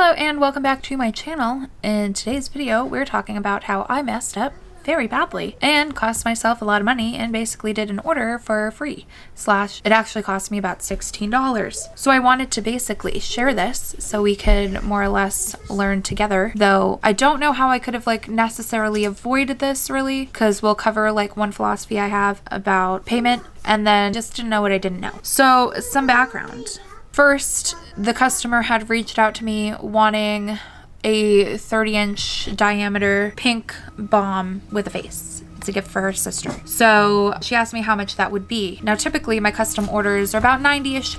Hello and welcome back to my channel. In today's video, we're talking about how I messed up very badly and cost myself a lot of money and basically did an order for free. It actually cost me about $16. So I wanted to basically share this so we could more or less learn together. Though I don't know how I could have necessarily avoided this really, because we'll cover one philosophy I have about payment and then just to know what I didn't know. So some background. First, the customer had reached out to me wanting a 30-inch diameter pink bomb with a face. It's a gift for her sister. So she asked me how much that would be. Now, typically my custom orders are about $90-ish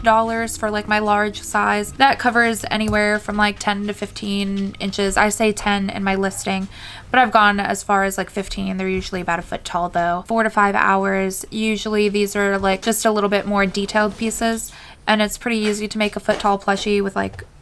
for my large size. That covers anywhere from 10 to 15 inches. I say 10 in my listing, but I've gone as far as 15. They're usually about a foot tall though. 4 to 5 hours. Usually these are just a little bit more detailed pieces. And it's pretty easy to make a foot tall plushie with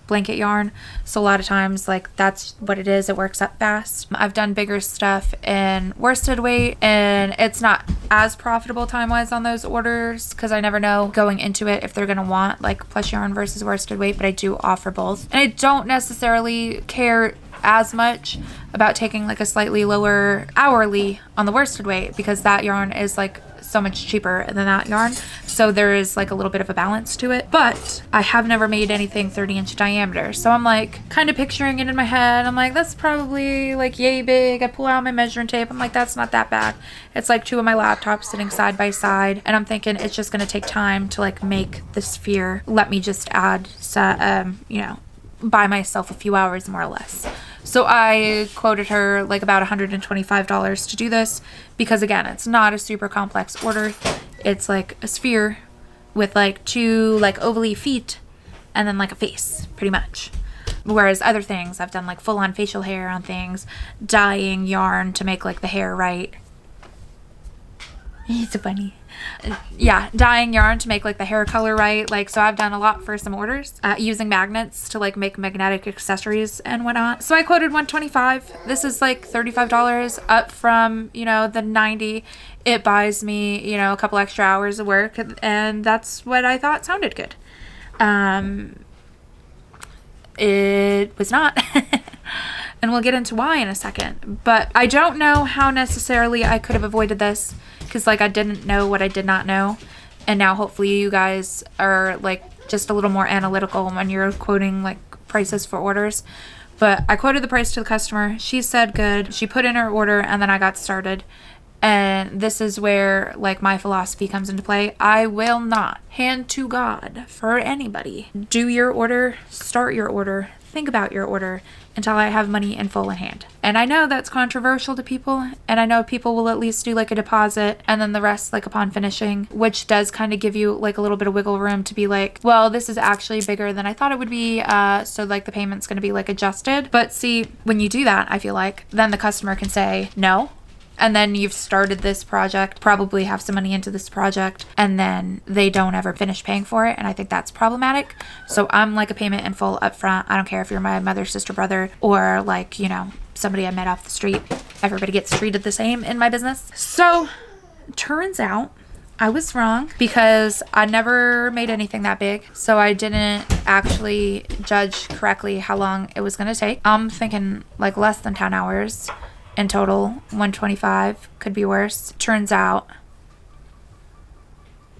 blanket yarn. So a lot of times that's what it is. It works up fast. I've done bigger stuff in worsted weight and it's not as profitable time wise on those orders because I never know going into it if they're going to want plush yarn versus worsted weight, but I do offer both. And I don't necessarily care as much about taking a slightly lower hourly on the worsted weight because that yarn is so much cheaper than that yarn. So there is a little bit of a balance to it, but I have never made anything 30-inch diameter. So I'm kind of picturing it in my head. I'm that's probably yay big. I pull out my measuring tape. I'm that's not that bad. It's two of my laptops sitting side by side. And I'm thinking it's just going to take time to make the sphere. Let me just add, buy myself a few hours more or less. So I quoted her about $125 to do this because again, it's not a super complex order. It's a sphere with two ovally feet and then a face pretty much. Whereas other things I've done full on facial hair on things, dyeing yarn to make the hair right. It's so funny. Yeah, dyeing yarn to make the hair color right. So I've done a lot for some orders using magnets to make magnetic accessories and whatnot. So I quoted $125. This is $35 up from the $90. It buys me a couple extra hours of work, and that's what I thought sounded good. It was not. And we'll get into why in a second. But I don't know how necessarily I could have avoided this because I didn't know what I did not know. And now hopefully you guys are just a little more analytical when you're quoting prices for orders. But I quoted the price to the customer. She said good. She put in her order and then I got started. And this is where my philosophy comes into play. I will not hand to God for anybody. Do your order, start your order, think about your order until I have money in full in hand. And I know that's controversial to people, and I know people will at least do a deposit and then the rest upon finishing, which does kind of give you a little bit of wiggle room to be well, this is actually bigger than I thought it would be, so the payment's going to be adjusted. But see, when you do that, I feel then the customer can say no. And then you've started this project, probably have some money into this project, and then they don't ever finish paying for it. And I think that's problematic. So I'm a payment in full up front. I don't care if you're my mother, sister, brother, or somebody I met off the street. Everybody gets treated the same in my business. So turns out I was wrong because I never made anything that big. So I didn't actually judge correctly how long it was going to take. I'm thinking less than 10 hours. In total, 125 could be worse. Turns out,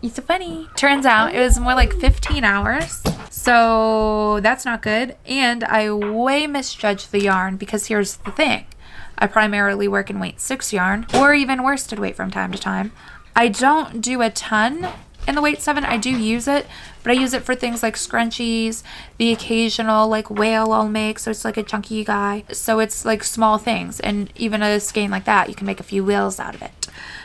it's so funny. Turns out it was more 15 hours. So that's not good. And I way misjudged the yarn because here's the thing. I primarily work in weight 6 yarn or even worsted weight from time to time. I don't do a ton in the weight 7. I do use it, but I use it for things like scrunchies, the occasional whale I'll make, so it's a chunky guy. So it's small things, and even a skein like that, you can make a few wheels out of it.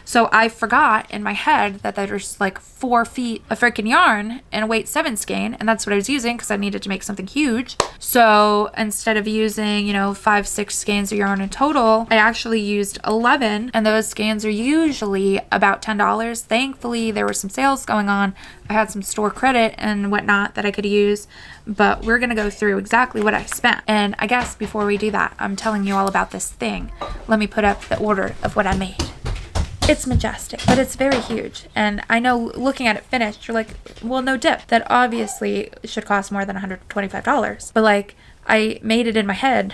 So I forgot in my head that there's 4 feet of freaking yarn in a weight 7 skein, and that's what I was using because I needed to make something huge. So instead of using 5-6 skeins of yarn in total, I actually used 11, and those skeins are usually about $10. Thankfully there were some sales going on. I had some store credit and whatnot that I could use, but we're gonna go through exactly what I spent. And I guess before we do that, I'm telling you all about this thing. Let me put up the order of what I made. It's majestic, but it's very huge. And I know looking at it finished, you're well, no dip. That obviously should cost more than $125. But I made it in my head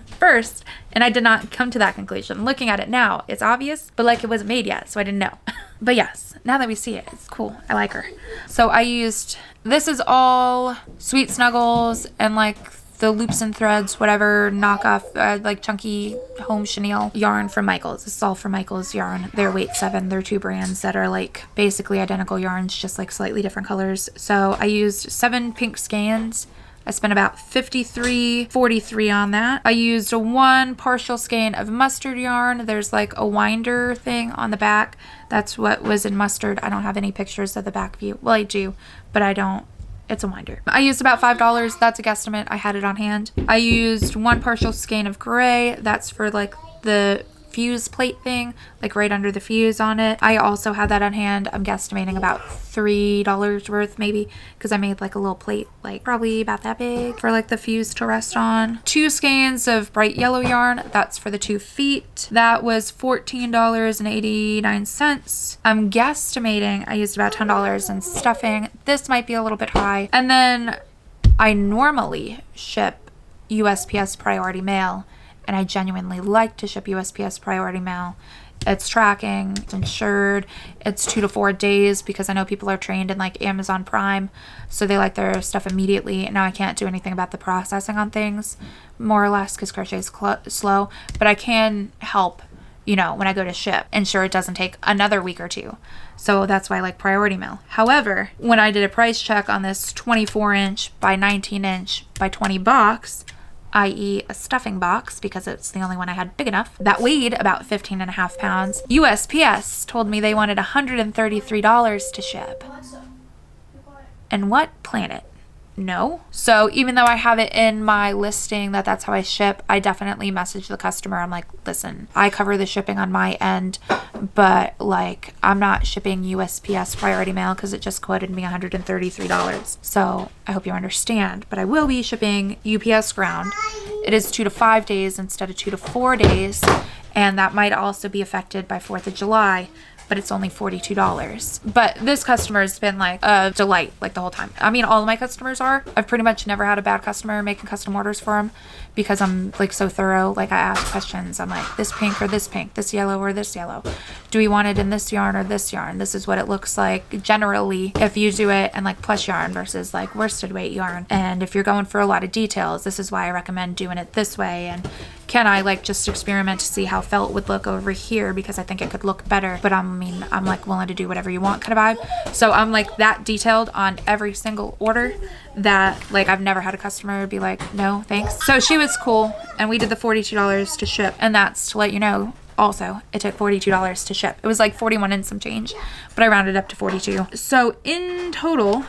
first, and I did not come to that conclusion. Looking at it now, it's obvious, but like it wasn't made yet, so I didn't know. But yes, now that we see it, it's cool. I like her. So I used, this is all Sweet Snuggles and like the loops and threads, whatever knockoff, like chunky home chenille yarn from Michaels. This is all from Michaels yarn. They're weight 7. They're 2 brands that are like basically identical yarns, just like slightly different colors. So I used 7 pink skeins. I spent about $53.43 on that. I used a 1 partial skein of mustard yarn. There's like a winder thing on the back. That's what was in mustard. I don't have any pictures of the back view. Well, I do, but I don't. It's a winder. I used about $5. That's a guesstimate. I had it on hand. I used 1 partial skein of gray. That's for like the fuse plate thing, like right under the fuse on it. I also had that on hand. I'm guesstimating about $3 worth maybe, because I made like a little plate, like probably about that big, for like the fuse to rest on. 2 skeins of bright yellow yarn. That's for the 2 feet. That was $14.89. I'm guesstimating I used about $10 in stuffing. This might be a little bit high. And then I normally ship USPS priority mail, and I genuinely like to ship USPS priority mail. It's tracking, it's insured, it's 2 to 4 days, because I know people are trained in like Amazon Prime, so they like their stuff immediately. Now I can't do anything about the processing on things, more or less, because crochet is slow, but I can help, you know, when I go to ship, ensure it doesn't take another week or 2. So that's why I like priority mail. However, when I did a price check on this 24-inch by 19-inch by 20 box, i.e. a stuffing box, because it's the only one I had big enough, that weighed about 15.5 pounds. USPS told me they wanted $133 to ship. And what planet? No. So even though I have it in my listing that that's how I ship, I definitely message the customer. I'm like, listen, I cover the shipping on my end, but like I'm not shipping USPS priority mail because it just quoted me $133. So I hope you understand, but I will be shipping UPS ground. It is 2 to 5 days instead of 2 to 4 days, and that might also be affected by 4th of July. But it's only $42. But this customer has been like a delight like the whole time. I mean, all of my customers are. I've pretty much never had a bad customer making custom orders for them, because I'm like so thorough. Like I ask questions. I'm like, this pink or this pink, this yellow or this yellow. Do we want it in this yarn or this yarn? This is what it looks like generally if you do it in like plush yarn versus like worsted weight yarn. And if you're going for a lot of details, this is why I recommend doing it this way. And can I like just experiment to see how felt would look over here, because I think it could look better. But I'm like willing to do whatever you want kind of vibe. So I'm like that detailed on every single order that like I've never had a customer be like, no thanks. So she was cool, and we did the $42 to ship. And that's to let you know, also it took $42 to ship. It was like 41 and some change, but I rounded up to 42. So in total,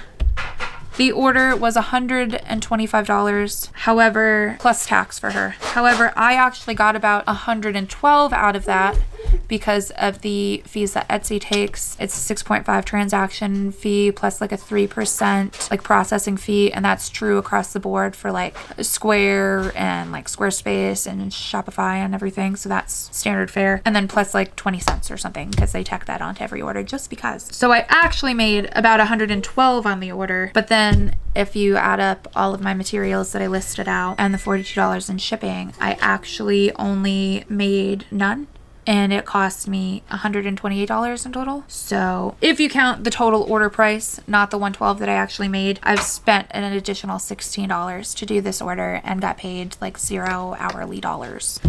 the order was $125, however, plus tax for her. However, I actually got about $112 out of that because of the fees that Etsy takes. It's a 6.5 transaction fee plus like a 3% like processing fee, and that's true across the board for like Square and like Squarespace and Shopify and everything. So that's standard fare, and then plus like 20 cents or something because they tack that onto every order just because. So I actually made about $112 on the order, but then if you add up all of my materials that I listed out and the $42 in shipping, I actually only made none. And it cost me $128 in total. So if you count the total order price, not the $112 that I actually made, I've spent an additional $16 to do this order and got paid like 0 hourly dollars.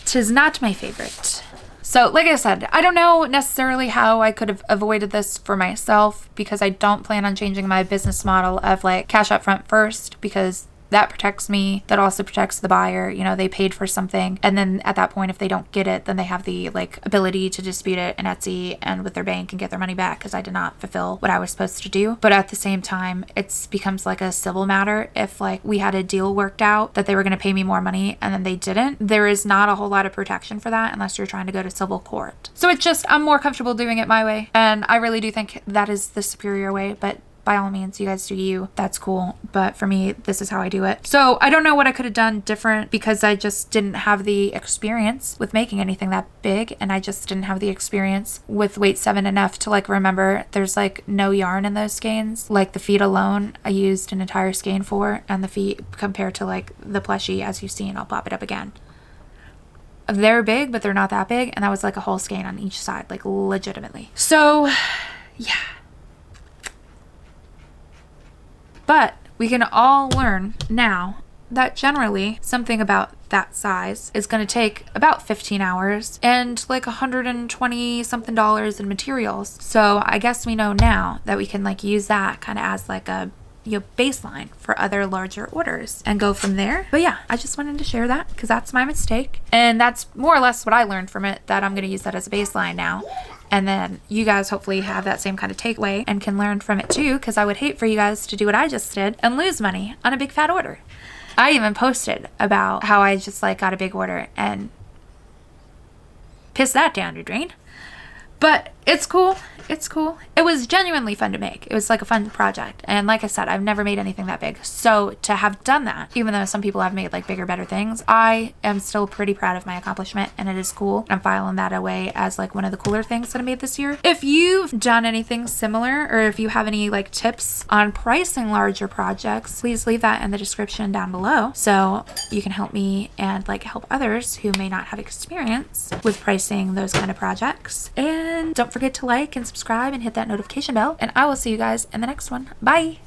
'Tis not my favorite. So like I said, I don't know necessarily how I could have avoided this for myself, because I don't plan on changing my business model of like cash up front first, because that protects me. That also protects the buyer. You know, they paid for something, and then at that point, if they don't get it, then they have the like ability to dispute it in Etsy and with their bank and get their money back, because I did not fulfill what I was supposed to do. But at the same time, it becomes like a civil matter. If like we had a deal worked out that they were going to pay me more money and then they didn't, there is not a whole lot of protection for that unless you're trying to go to civil court. So it's just, I'm more comfortable doing it my way, and I really do think that is the superior way. But by all means, you guys do you. That's cool. But for me, this is how I do it. So I don't know what I could have done different because I just didn't have the experience with making anything that big, and I just didn't have the experience with weight 7 enough to like remember there's like no yarn in those skeins. Like the feet alone, I used an entire skein for, and the feet compared to like the plushie, as you've seen, I'll pop it up again. They're big, but they're not that big, and that was like a whole skein on each side, like legitimately. So yeah. But we can all learn now that generally something about that size is going to take about 15 hours and like $120 something in materials. So I guess we know now that we can like use that kind of as like a baseline for other larger orders and go from there. But yeah, I just wanted to share that because that's my mistake, and that's more or less what I learned from it, that I'm going to use that as a baseline now. And then you guys hopefully have that same kind of takeaway and can learn from it too, because I would hate for you guys to do what I just did and lose money on a big fat order. I even posted about how I just like got a big order and pissed that down the drain. But it's cool. It's cool. It was genuinely fun to make. It was like a fun project. And like I said, I've never made anything that big. So to have done that, even though some people have made like bigger, better things, I am still pretty proud of my accomplishment, and it is cool. I'm filing that away as like one of the cooler things that I made this year. If you've done anything similar, or if you have any like tips on pricing larger projects, please leave that in the description down below so you can help me and like help others who may not have experience with pricing those kind of projects. And don't forget to like and subscribe and hit that notification bell, and I will see you guys in the next one. Bye.